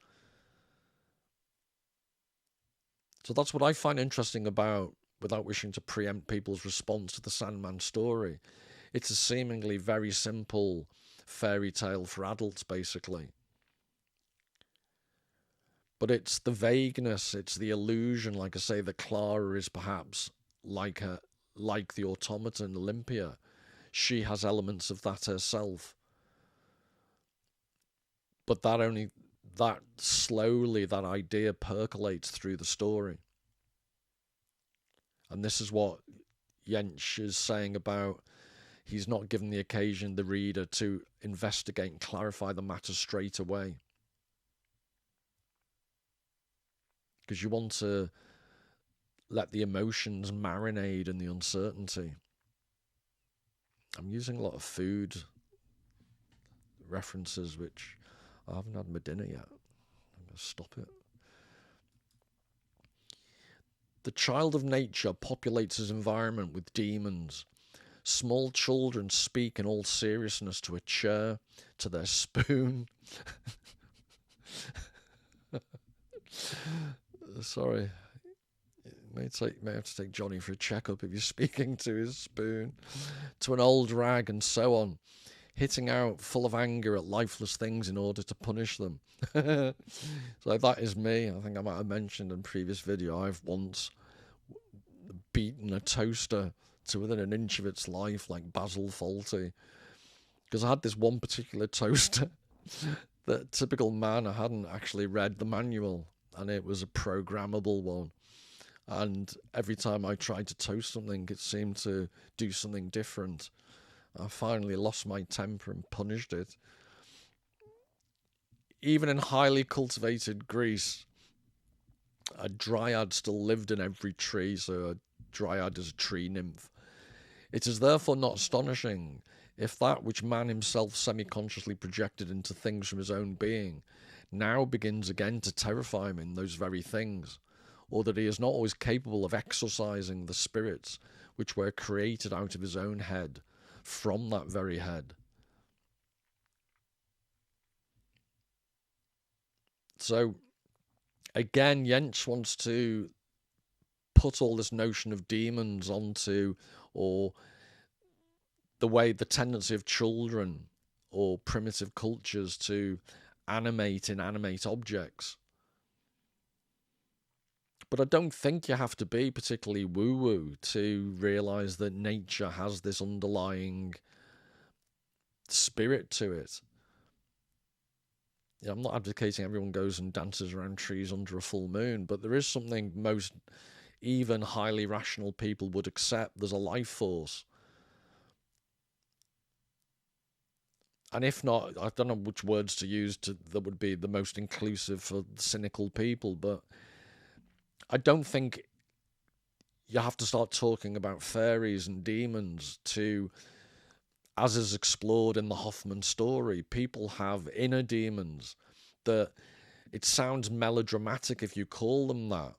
So that's what I find interesting about, without wishing to preempt people's response to the Sandman story. It's a seemingly very simple fairy tale for adults, basically. But it's the vagueness, it's the illusion, like I say, that Clara is perhaps like the automaton Olympia. She has elements of that herself. But that slowly, that idea percolates through the story. And this is what Jentsch is saying about he's not given the occasion, the reader, to investigate and clarify the matter straight away. Because you want to let the emotions marinate in the uncertainty. I'm using a lot of food references, which I haven't had my dinner yet. I'm going to stop it. The child of nature populates his environment with demons. Small children speak in all seriousness to a chair, to their spoon. Sorry. May have to take Johnny for a checkup if you're speaking to his spoon, to an old rag, and so on, hitting out full of anger at lifeless things in order to punish them. So that is me. I think I might have mentioned in a previous video, I've once beaten a toaster to within an inch of its life, like Basil Fawlty, because I had this one particular toaster that, typical man, I hadn't actually read the manual, and it was a programmable one. And every time I tried to toast something, it seemed to do something different. I finally lost my temper and punished it. Even in highly cultivated Greece, a dryad still lived in every tree, so a dryad is a tree nymph. It is therefore not astonishing if that which man himself semi-consciously projected into things from his own being now begins again to terrify him in those very things, or that he is not always capable of exorcising the spirits which were created out of his own head from that very head. So again, Jentsch wants to put all this notion of demons onto, or the tendency of children or primitive cultures to animate inanimate objects. But I don't think you have to be particularly woo-woo to realise that nature has this underlying spirit to it. I'm not advocating everyone goes and dances around trees under a full moon, but there is something most even highly rational people would accept. There's a life force. And if not, I don't know which words to use that would be the most inclusive for cynical people, but I don't think you have to start talking about fairies and demons to, as is explored in the Hoffmann story, people have inner demons that it sounds melodramatic if you call them that.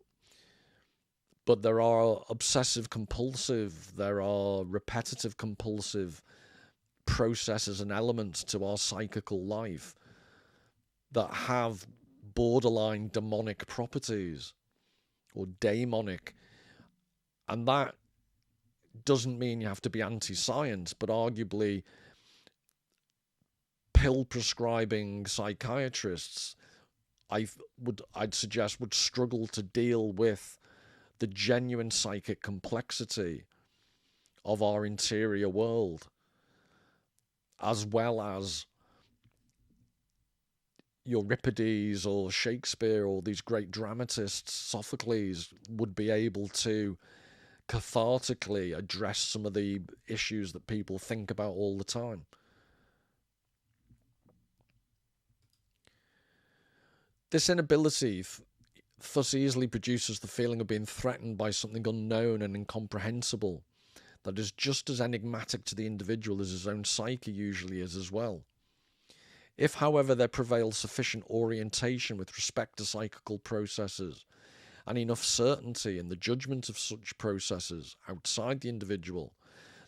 But there are obsessive compulsive, there are repetitive compulsive processes and elements to our psychical life that have borderline demonic properties or daemonic. And that doesn't mean you have to be anti-science, but arguably pill prescribing psychiatrists, I'd suggest, would struggle to deal with the genuine psychic complexity of our interior world, as well as Euripides or Shakespeare or these great dramatists, Sophocles, would be able to cathartically address some of the issues that people think about all the time. This inability thus easily produces the feeling of being threatened by something unknown and incomprehensible that is just as enigmatic to the individual as his own psyche usually is as well. If, however, there prevails sufficient orientation with respect to psychical processes and enough certainty in the judgment of such processes outside the individual,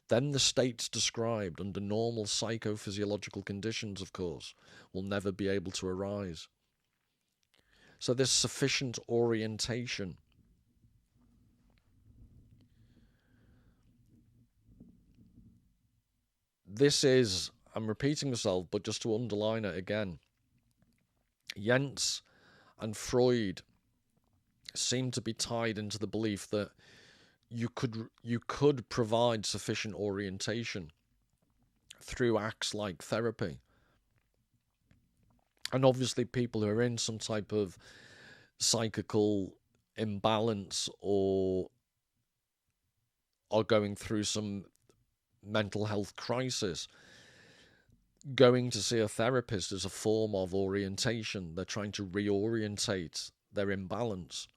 then the states described under normal psychophysiological conditions, of course, will never be able to arise. So this sufficient orientation, this is, I'm repeating myself, but just to underline it again, Jentsch and Freud seem to be tied into the belief that you could provide sufficient orientation through acts like therapy. And obviously people who are in some type of psychical imbalance or are going through some mental health crisis, going to see a therapist is a form of orientation. They're trying to reorientate their imbalance.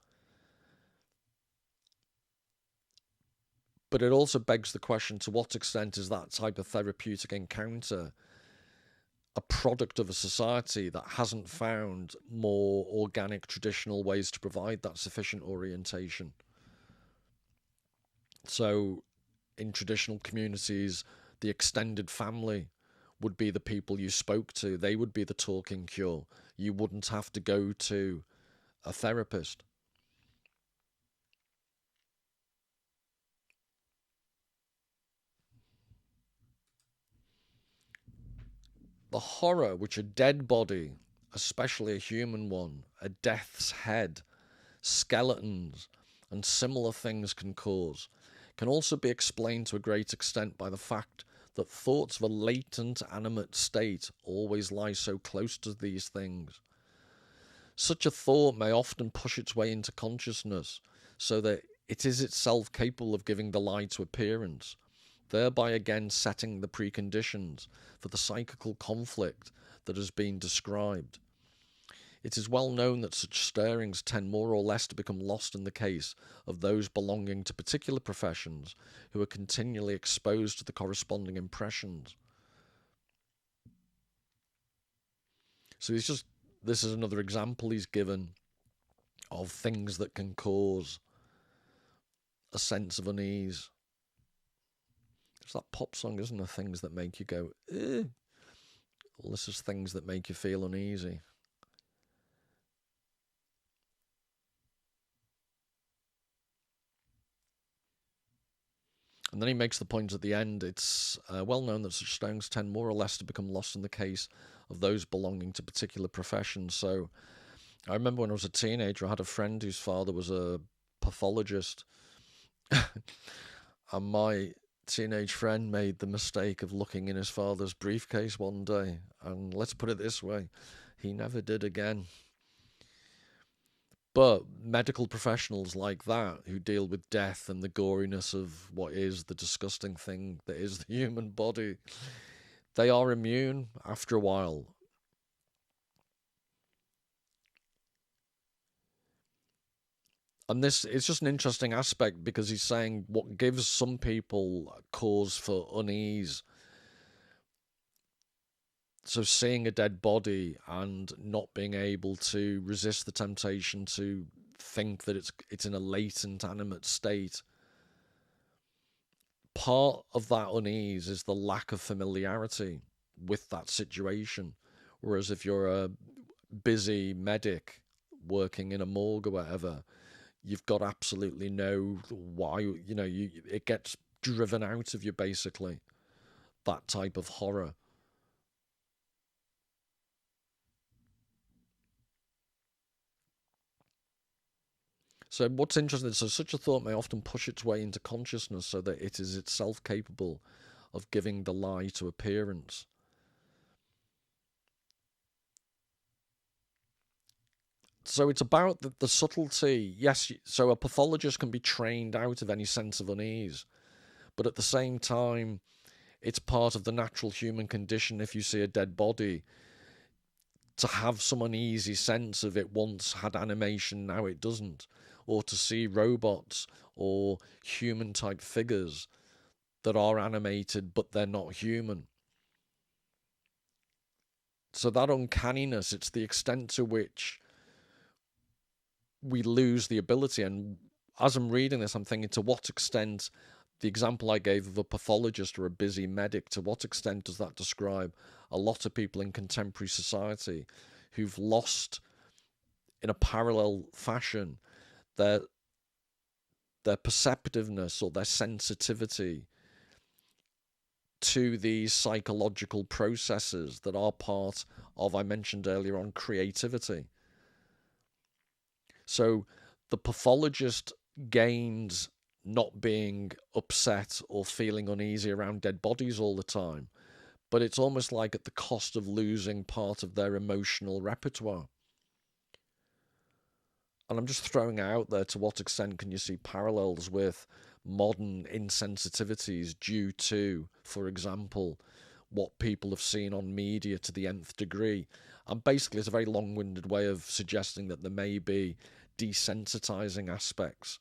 But it also begs the question, to what extent is that type of therapeutic encounter a product of a society that hasn't found more organic, traditional ways to provide that sufficient orientation? So in traditional communities, the extended family would be the people you spoke to. They would be the talking cure. You wouldn't have to go to a therapist. The horror which a dead body, especially a human one, a death's head, skeletons, and similar things can cause, can also be explained to a great extent by the fact that thoughts of a latent animate state always lie so close to these things. Such a thought may often push its way into consciousness, so that it is itself capable of giving the lie to appearance, thereby again setting the preconditions for the psychical conflict that has been described. It is well known that such stirrings tend more or less to become lost in the case of those belonging to particular professions who are continually exposed to the corresponding impressions. So this is another example he's given of things that can cause a sense of unease. It's that pop song, isn't it? Things that make you go, eh. Well, this is things that make you feel uneasy. And then he makes the point at the end, it's well known that such stirrings tend more or less to become lost in the case of those belonging to particular professions. So I remember when I was a teenager, I had a friend whose father was a pathologist. And my teenage friend made the mistake of looking in his father's briefcase one day. And let's put it this way, he never did again. But medical professionals like that, who deal with death and the goriness of what is the disgusting thing that is the human body, they are immune after a while. And this is just an interesting aspect, because he's saying what gives some people cause for unease, so seeing a dead body and not being able to resist the temptation to think that it's in a latent animate state, part of that unease is the lack of familiarity with that situation. Whereas if you're a busy medic working in a morgue or whatever, you've got absolutely no why, it gets driven out of you, basically, that type of horror. So what's interesting, so such a thought may often push its way into consciousness so that it is itself capable of giving the lie to appearance. So it's about the subtlety. Yes, so a pathologist can be trained out of any sense of unease, but at the same time, it's part of the natural human condition, if you see a dead body, to have some uneasy sense of it once had animation, now it doesn't. Or to see robots or human-type figures that are animated but they're not human. So that uncanniness, it's the extent to which we lose the ability. And as I'm reading this, I'm thinking, to what extent, the example I gave of a pathologist or a busy medic, to what extent does that describe a lot of people in contemporary society who've lost, in a parallel fashion, their perceptiveness or their sensitivity to these psychological processes that are part of, I mentioned earlier on, creativity. So the pathologist gains not being upset or feeling uneasy around dead bodies all the time, but it's almost like at the cost of losing part of their emotional repertoire. And I'm just throwing out there, to what extent can you see parallels with modern insensitivities due to, for example, what people have seen on media to the nth degree? And basically, it's a very long-winded way of suggesting that there may be desensitizing aspects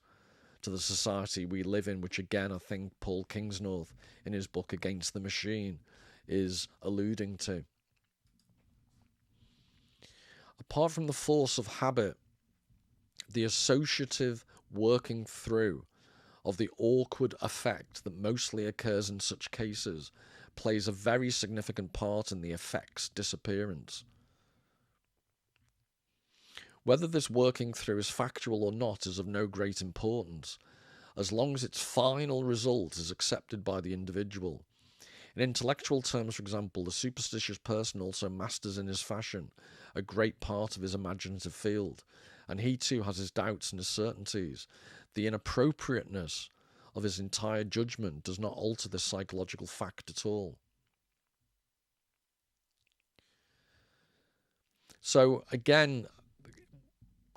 to the society we live in, which again I think Paul Kingsnorth in his book Against the Machine is alluding to. Apart from the force of habit, the associative working through of the awkward effect that mostly occurs in such cases plays a very significant part in the effect's disappearance. Whether this working through is factual or not is of no great importance, as long as its final result is accepted by the individual. In intellectual terms, for example, the superstitious person also masters in his fashion a great part of his imaginative field, and he too has his doubts and his certainties. The inappropriateness of his entire judgment does not alter this psychological fact at all. So again,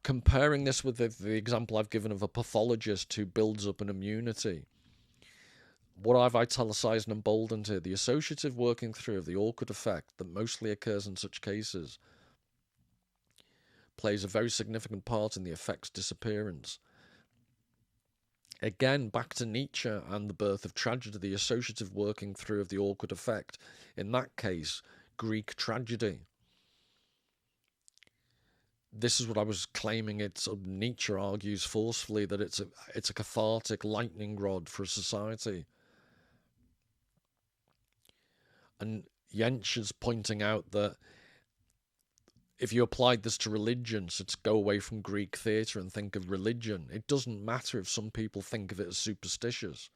comparing this with the example I've given of a pathologist who builds up an immunity, what I've italicized and emboldened here, the associative working through of the awkward effect that mostly occurs in such cases plays a very significant part in the effect's disappearance. Again, back to Nietzsche and the birth of tragedy, the associative working through of the awkward effect. In that case, Greek tragedy. This is what I was claiming. Nietzsche argues forcefully that it's a cathartic lightning rod for a society. And Jentsch is pointing out that if you applied this to religion, so to go away from Greek theatre and think of religion, it doesn't matter if some people think of it as superstitious.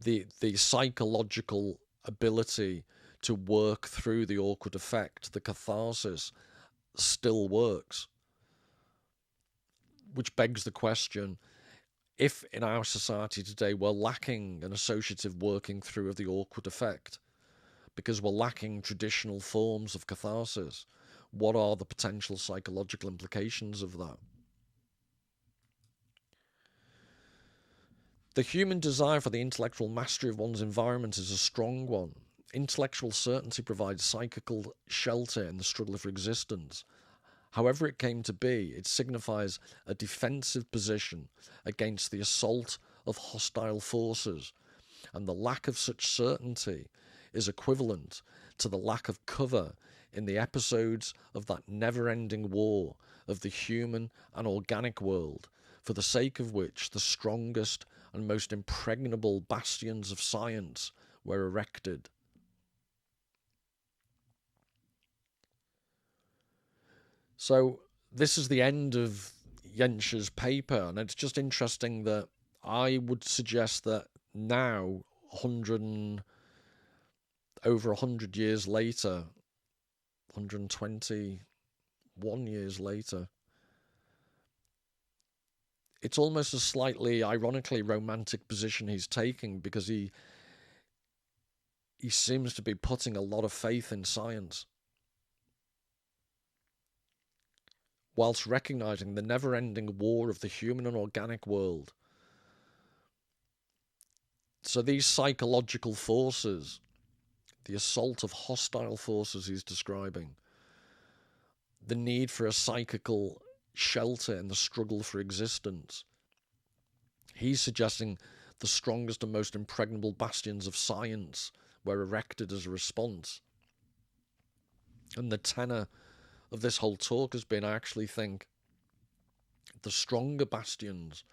The psychological ability to work through the awkward effect, the catharsis, still works. Which begs the question, if in our society today we're lacking an associative working through of the awkward effect, because we're lacking traditional forms of catharsis, what are the potential psychological implications of that? The human desire for the intellectual mastery of one's environment is a strong one. Intellectual certainty provides psychical shelter in the struggle for existence. However it came to be, it signifies a defensive position against the assault of hostile forces, and the lack of such certainty is equivalent to the lack of cover in the episodes of that never-ending war of the human and organic world, for the sake of which the strongest and most impregnable bastions of science were erected. So this is the end of Jentsch's paper, and it's just interesting that I would suggest that now, over 100 years later, 121 years later, it's almost a slightly ironically romantic position he's taking, because he seems to be putting a lot of faith in science, whilst recognizing the never-ending war of the human and organic world. So these psychological forces, the assault of hostile forces he's describing, the need for a psychical shelter in the struggle for existence, he's suggesting the strongest and most impregnable bastions of science were erected as a response. And the tenor of this whole talk has been, I actually think, the stronger bastions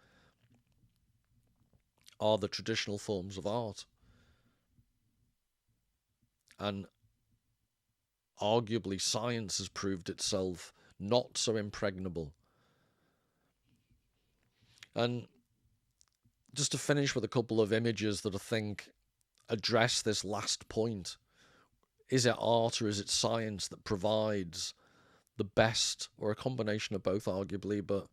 are the traditional forms of art. And arguably science has proved itself not so impregnable. And just to finish with a couple of images that I think address this last point. Is it art or is it science that provides the best, or a combination of both arguably, but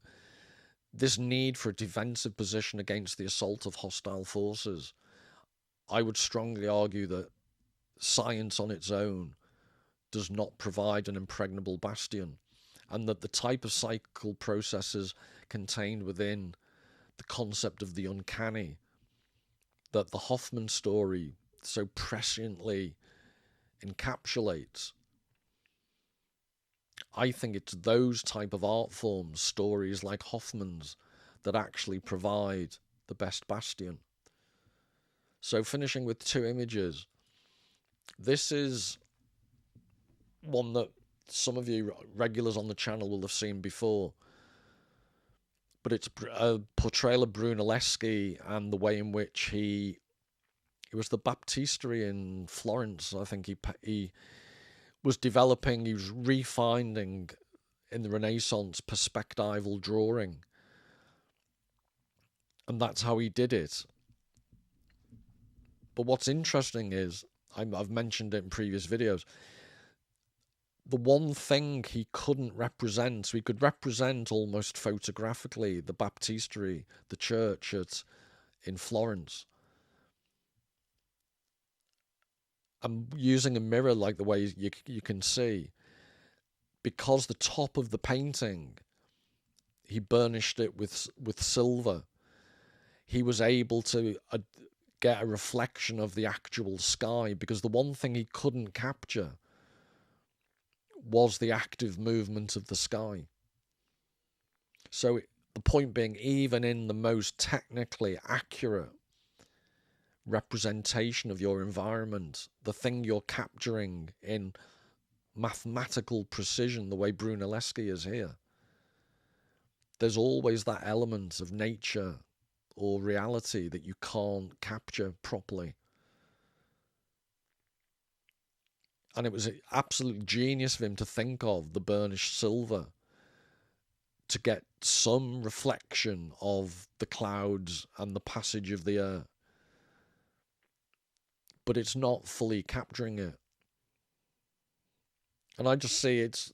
this need for a defensive position against the assault of hostile forces? I would strongly argue that science on its own does not provide an impregnable bastion, and that the type of psychical processes contained within the concept of the uncanny that the Hoffmann story so presciently encapsulates, I think it's those type of art forms, stories like Hoffmann's, that actually provide the best bastion. So finishing with two images, this is one that some of you regulars on the channel will have seen before, but it's a portrayal of Brunelleschi and the way in which it was the Baptistery in Florence. I think he was developing, he was refining in the Renaissance perspectival drawing, and that's how he did it. But what's interesting is, I've mentioned it in previous videos, the one thing he couldn't represent, so he could represent almost photographically the Baptistery, the church in Florence, and using a mirror like the way you can see, because the top of the painting, he burnished it with silver, he was able to get a reflection of the actual sky, because the one thing he couldn't capture was the active movement of the sky. So the point being, even in the most technically accurate representation of your environment, the thing you're capturing in mathematical precision, the way Brunelleschi is here, there's always that element of nature or reality that you can't capture properly. And it was an absolute genius of him to think of the burnished silver to get some reflection of the clouds and the passage of the air. But it's not fully capturing it. And I just see it's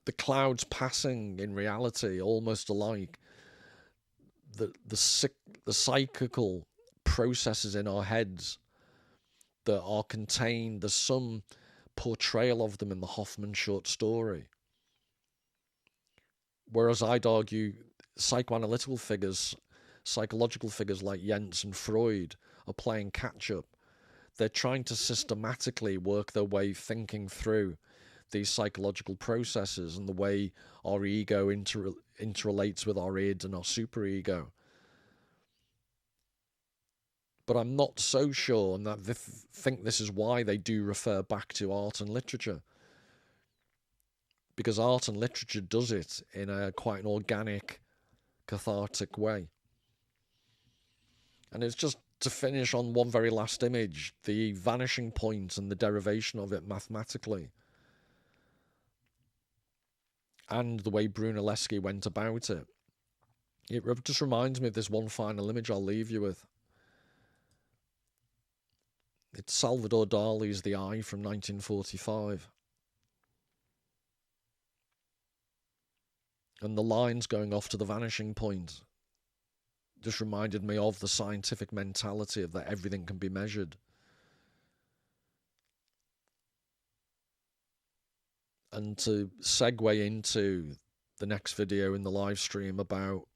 the clouds passing in reality almost alike. The psychical processes in our heads that are contained, there's some portrayal of them in the Hoffmann short story. Whereas I'd argue psychoanalytical figures, psychological figures like Jentsch and Freud are playing catch-up. They're trying to systematically work their way thinking through these psychological processes and the way our ego interrelates with our id and our superego. But I'm not so sure, and I think this is why they do refer back to art and literature. Because art and literature does it in a quite an organic, cathartic way. And it's just to finish on one very last image, the vanishing point and the derivation of it mathematically, and the way Brunelleschi went about it. It just reminds me of this one final image I'll leave you with. It's Salvador Dali's The Eye from 1945. And the lines going off to the vanishing point just reminded me of the scientific mentality of that everything can be measured. And to segue into the next video in the live stream about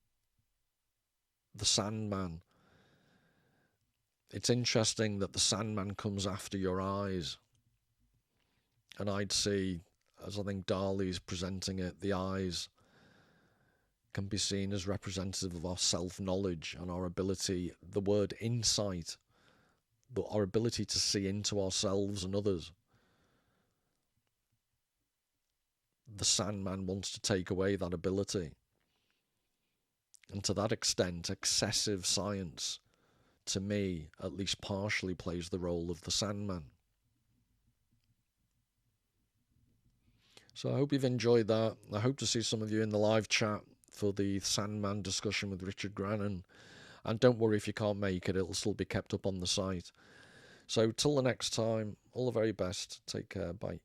the Sandman, it's interesting that the Sandman comes after your eyes. And I'd see, as I think Dali's presenting it, the eyes can be seen as representative of our self-knowledge and our ability, the word insight, our ability to see into ourselves and others. The Sandman wants to take away that ability. And to that extent, excessive science, to me, at least partially plays the role of the Sandman. So I hope you've enjoyed that. I hope to see some of you in the live chat for the Sandman discussion with Richard Grannon. And don't worry if you can't make it, it'll still be kept up on the site. So till the next time, all the very best. Take care. Bye.